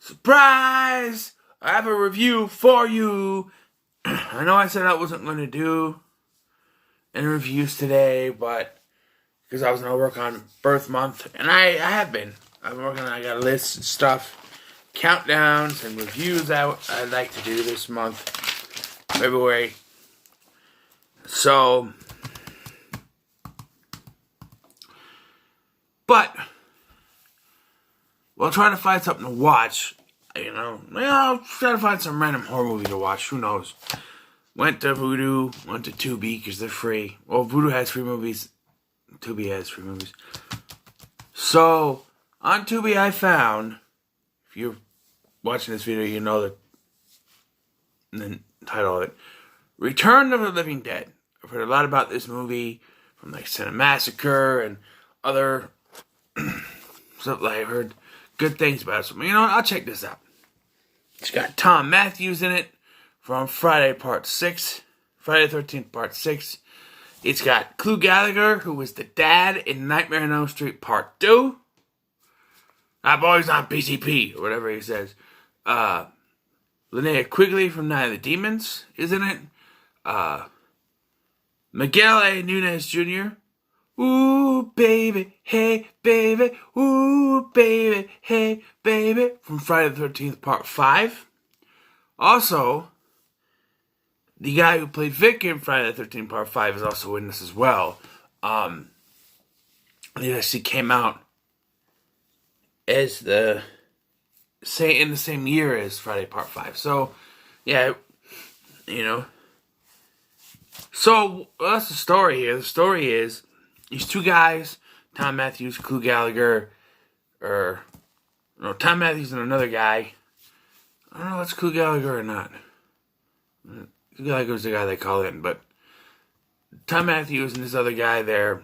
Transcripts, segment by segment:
Surprise! I have a review for you. I know I said I wasn't going to do any reviews today, but because I was going to work on birth month, and I have been. I'm working on, I got lists and stuff, countdowns and reviews I'd like to do this month, February. So, but while trying to find something to watch, I'll try to find some random horror movie to watch. Who knows? Went to Vudu, went to Tubi because they're free. Well, Vudu has free movies. Tubi has free movies. So, on Tubi I found, if you're watching this video, you know the title of it, Return of the Living Dead. I've heard a lot about this movie from like Cinemassacre and other stuff that I've heard good things about it. So, I'll check this out. It's got Tom Matthews in it from Friday the 13th Part 6. It's got Clu Gallagher, who was the dad in Nightmare on Elm Street Part 2. That boy's on PCP, or whatever he says. Linnea Quigley from Night of the Demons is in it. Miguel A. Nunez Jr. Ooh, baby, hey, baby, ooh, baby, hey, baby, from Friday the 13th, Part 5. Also, the guy who played Vic in Friday the 13th, Part 5 is also in this as well. He actually came out as in the same year as Friday Part 5. So, yeah, So, that's the story here. The story is, these two guys, Tom Matthews, Clu Gallagher, Tom Matthews and another guy. I don't know if it's Clu Gallagher or not. Clu Gallagher's the guy they call in, but Tom Matthews and this other guy, they're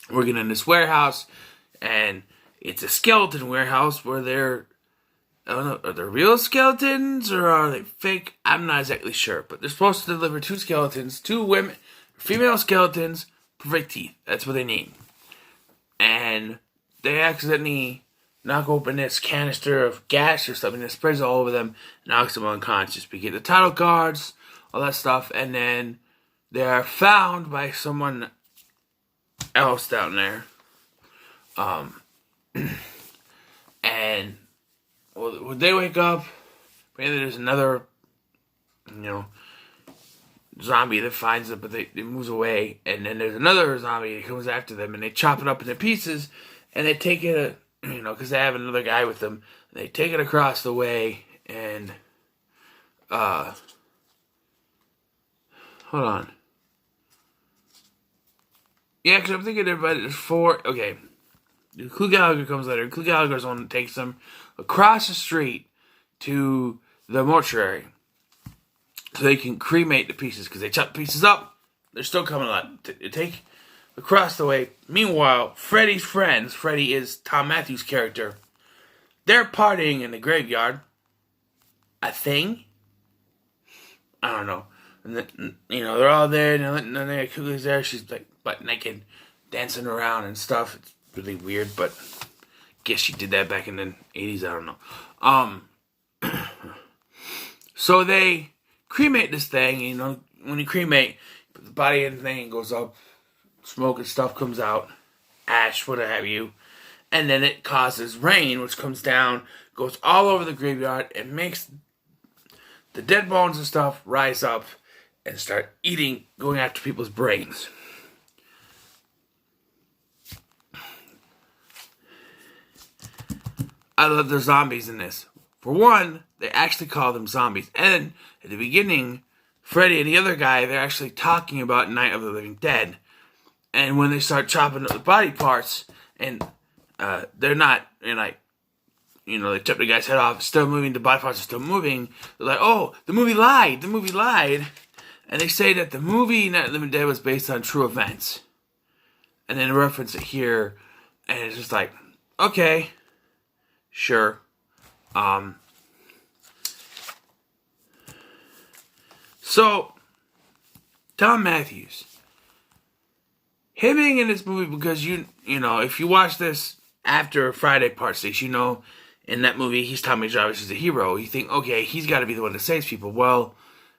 working in this warehouse, and it's a skeleton warehouse where I don't know, are they real skeletons or are they fake? I'm not exactly sure, but they're supposed to deliver two female skeletons, perfect teeth. That's what they need. And they accidentally knock open this canister of gas or something that sprays all over them, knocks them unconscious. We get the title cards, all that stuff, and then they are found by someone else down there. And when they wake up, apparently there's another, zombie that finds them, but it moves away. And then there's another zombie that comes after them, and they chop it up into pieces, and they take it, because they have another guy with them. They take it across the way, and, hold on. Yeah, because I'm thinking there's four, okay. Clu Gallagher comes later. Clu Gallagher's the one that takes them across the street to the mortuary so they can cremate the pieces, because they chop the pieces up. They're still coming alive. They take across the way. Meanwhile, Freddy's friends, Freddy is Tom Matthews' character, they're partying in the graveyard. A thing? I don't know. And then, they're all there, and then Quigley's there. She's like butt naked, dancing around and stuff. It's really weird, but I guess she did that back in the 80s. I don't know. So they cremate this thing. When you cremate, you put the body in the thing, it goes up, smoke and stuff comes out, ash, what have you, and then it causes rain, which comes down, goes all over the graveyard, and makes the dead bones and stuff rise up and start going after people's brains. I love the zombies in this. For one, they actually call them zombies. And at the beginning, Freddy and the other guy, they're actually talking about Night of the Living Dead. And when they start chopping up the body parts, and they're not, they chop the guy's head off, it's still moving, the body parts are still moving. They're like, oh, the movie lied. And they say that the movie Night of the Living Dead was based on true events. And then reference it here, and it's just like, okay. Sure. So, Tom Matthews. Him being in this movie because, if you watch this, after Friday Part 6, you know, in that movie, he's Tommy Jarvis is a hero. You think, okay, he's got to be the one that saves people. Well,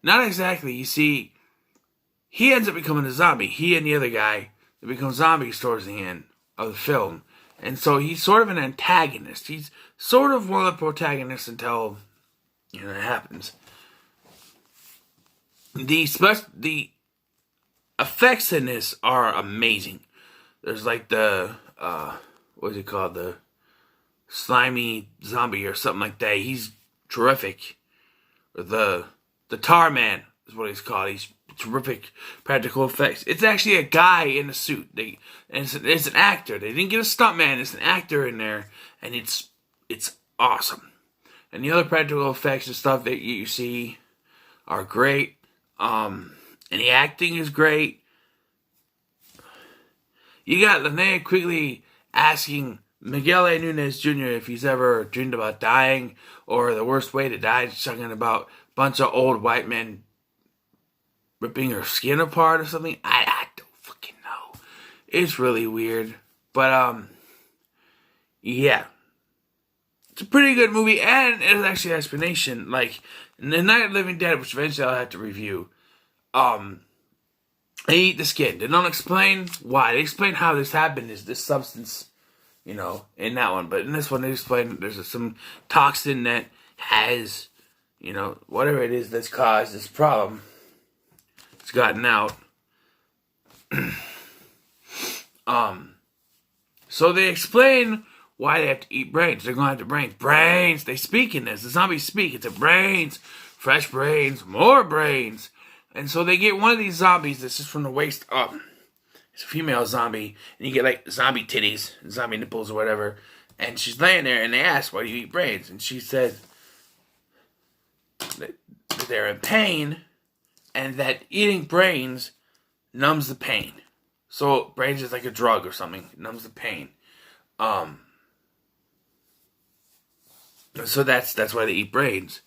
not exactly. You see, he ends up becoming a zombie. He and the other guy, they become zombies towards the end of the film. And so he's sort of an antagonist. He's sort of one of the protagonists until, you know, it happens. The effects in this are amazing. There's like the, what is it called? The slimy zombie or something like that. He's terrific. Or the Tar Man is what he's called. He's terrific practical effects. It's actually a guy in a suit. It's an actor. They didn't get a stuntman. It's an actor in there, and it's awesome. And the other practical effects and stuff that you see are great. And the acting is great. You got Linnea Quigley asking Miguel A. Nunez Jr. if he's ever dreamed about dying, or the worst way to die, talking about a bunch of old white men ripping her skin apart or something. I don't fucking know. It's really weird. But, yeah. It's a pretty good movie, and it's actually an explanation. Like, in The Night of the Living Dead, which eventually I'll have to review, they eat the skin. They don't explain why. They explain how this happened, is this substance, you know, in that one. But in this one, they explain there's some toxin that has, you know, whatever it is that's caused this problem. It's gotten out. So they explain why they have to eat brains. They're going to have to brains. They speak in this. The zombies speak. It's a brains. Fresh brains. More brains. And so they get one of these zombies that's just from the waist up. It's a female zombie. And you get like zombie titties, zombie nipples or whatever. And she's laying there and they ask, why do you eat brains? And she said that they're in pain and that eating brains numbs the pain. So brains is like a drug or something. It numbs the pain. So that's why they eat brains.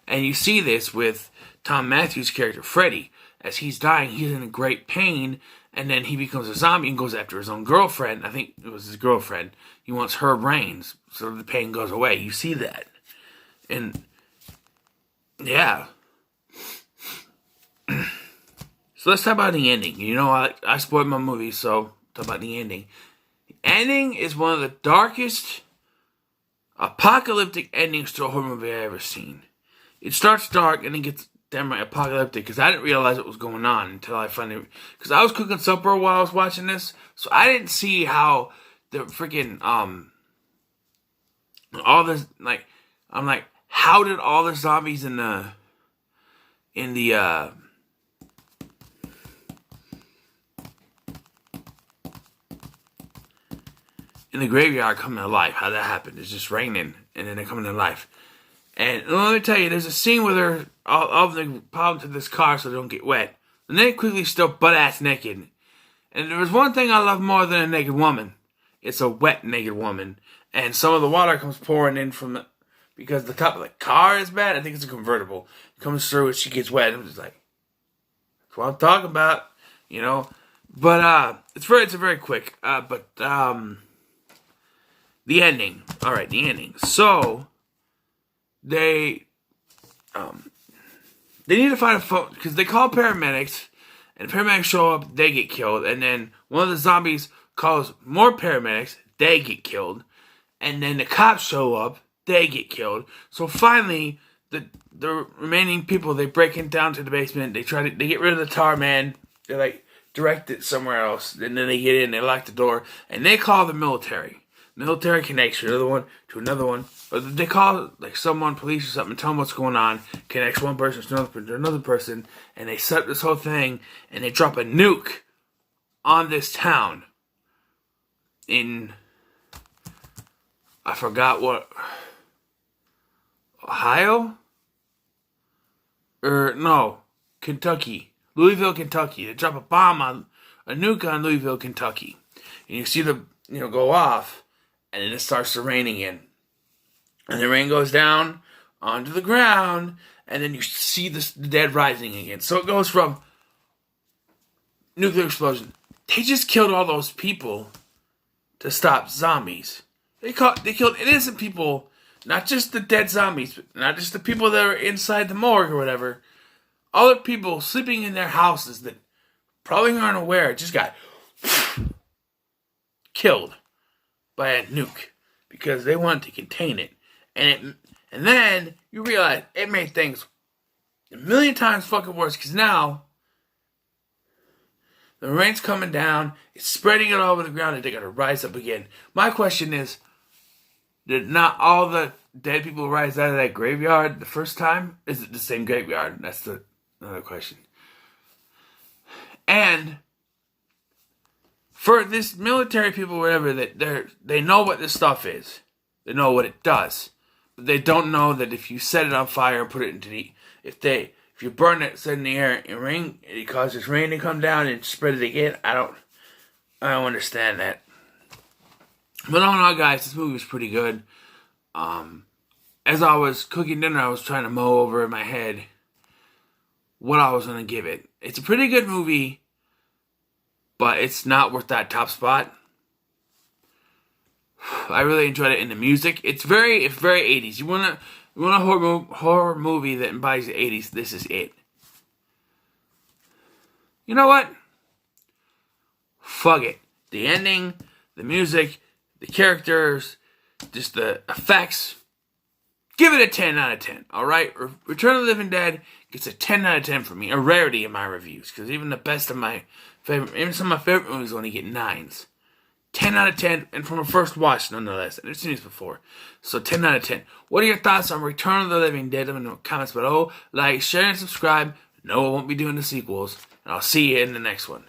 And you see this with Tom Matthews' character, Freddy. As he's dying, he's in great pain, and then he becomes a zombie and goes after his own girlfriend. I think it was his girlfriend. He wants her brains, so the pain goes away. You see that. And, yeah. So let's talk about the ending. You know, I spoiled my movie, so talk about the ending. The ending is one of the darkest apocalyptic endings to a horror movie I've ever seen. It starts dark and it gets damn right apocalyptic because I didn't realize what was going on until I finally... Because I was cooking supper while I was watching this, so I didn't see how the freaking... all this, like... I'm like, how did all the zombies in the graveyard coming to life? How that happened? It's just raining, and then they're coming to life. And let me tell you, there's a scene where they're all of them pile into this car so they don't get wet. And then quickly still butt-ass naked. And there was one thing I love more than a naked woman. It's a wet naked woman. And some of the water comes pouring in from because the top of the car is bad. I think it's a convertible. It comes through and she gets wet. I'm just like, that's what I'm talking about, you know. But it's very quick. The ending. All right, the ending. So they need to find a phone because they call paramedics, and paramedics show up, they get killed, and then one of the zombies calls more paramedics, they get killed, and then the cops show up, they get killed. So finally, the remaining people, they break in down to the basement, they get rid of the tar man, they like direct it somewhere else, and then they get in, they lock the door, and they call the military. Military connects another one to another one. Or they call like someone, police or something, tell them what's going on, connects one person to another person, and they set up this whole thing, and they drop a nuke on this town in, I forgot what, Ohio? Or, no, Kentucky. Louisville, Kentucky. They drop a nuke on Louisville, Kentucky. And you see the, go off, and then it starts to rain again. And the rain goes down onto the ground, and then you see the dead rising again. So it goes from nuclear explosion. They just killed all those people to stop zombies. They killed innocent people, not just the dead zombies, not just the people that are inside the morgue or whatever. Other people sleeping in their houses that probably aren't aware just got killed by a nuke because they wanted to contain it. And then you realize it made things a million times fucking worse because now the rain's coming down, it's spreading it all over the ground, and they gotta rise up again. My question is, did not all the dead people rise out of that graveyard the first time? Is it the same graveyard? That's another question. And for this military people, whatever, that they know what this stuff is. They know what it does. But they don't know that if you set it on fire and put it into the... If you burn it, set it in the air, it causes rain to come down and spread it again. I don't understand that. But all in all, guys, this movie was pretty good. As I was cooking dinner, I was trying to mull over in my head what I was going to give it. It's a pretty good movie, but it's not worth that top spot. I really enjoyed it in the music. It's very 80s. You want a horror movie that embodies the 80s, this is it. You know what? Fuck it. The ending, the music, the characters, just the effects. Give it a 10 out of 10, alright? Return of the Living Dead gets a 10 out of 10 for me. A rarity in my reviews, because even the best of my favorite, even some of my favorite movies only get 9s. 10 out of 10, and from a first watch, nonetheless. I've never seen this before. So 10 out of 10. What are your thoughts on Return of the Living Dead? Let me know in the comments below. Like, share, and subscribe. No, I won't be doing the sequels. And I'll see you in the next one.